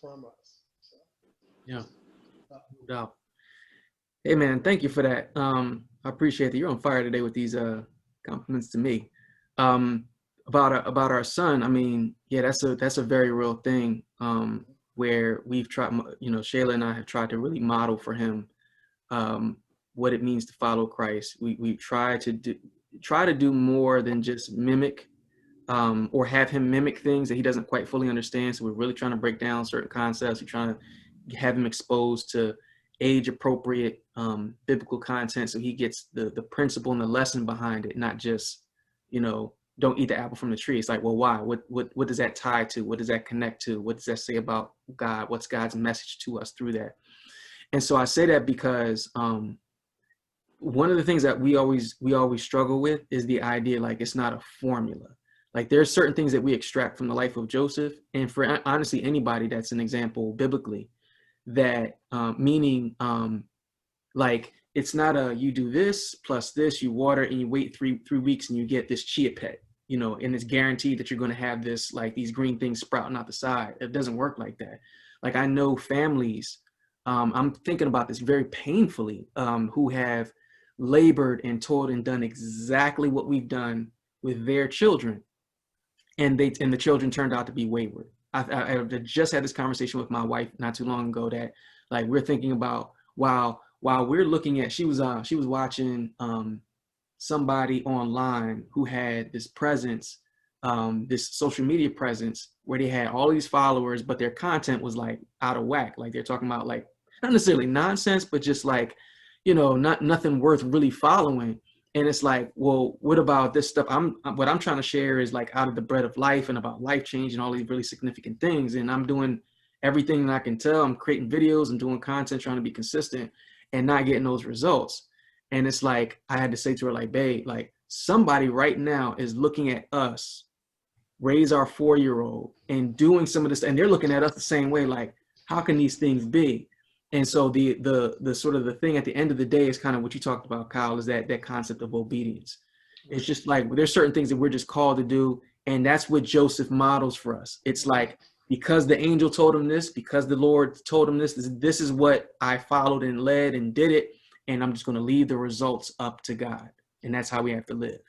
from us. So, Yeah, no doubt. Hey man, thank you for that. I appreciate that. You're on fire today with these compliments to me. Um, about our son. I mean, yeah, that's a very real thing. Where we've tried, Shayla and I have tried to really model for him um, what it means to follow Christ. We try to do more than just mimic or have him mimic things that he doesn't quite fully understand. So we're really trying to break down certain concepts. We're trying to have him exposed to age appropriate biblical content so he gets the principle and the lesson behind it, not just, don't eat the apple from the tree. It's like, well, why? What does that tie to? What does that connect to? What does that say about God? What's God's message to us through that? And so I say that because one of the things that we always struggle with is the idea like it's not a formula. Like there's certain things that we extract from the life of Joseph, and for honestly anybody that's an example biblically, that meaning like it's not a you do this plus this, you water and you wait three weeks and you get this chia pet, and it's guaranteed that you're going to have this like these green things sprouting out the side. It doesn't work like that. Like I know families, I'm thinking about this very painfully, who have labored and toiled and done exactly what we've done with their children, and the children turned out to be wayward. I just had this conversation with my wife not too long ago that like we're thinking about while we're looking at she was watching somebody online who had this presence, this social media presence where they had all these followers, but their content was like out of whack. Like they're talking about like not necessarily nonsense, but just like, nothing worth really following. And it's like, well, what about this stuff? What I'm trying to share is like out of the bread of life and about life change and all these really significant things. And I'm doing everything that I can tell. I'm creating videos, I'm doing content, trying to be consistent and not getting those results. And it's like, I had to say to her, like, babe, like somebody right now is looking at us, raise our 4-year-old and doing some of this. And they're looking at us the same way. Like, how can these things be? And so the sort of the thing at the end of the day is kind of what you talked about, Kyle, is that concept of obedience. It's just like there's certain things that we're just called to do, and that's what Joseph models for us. It's like because the angel told him this, because the Lord told him this is what I followed and led and did it, and I'm just going to leave the results up to God, and that's how we have to live.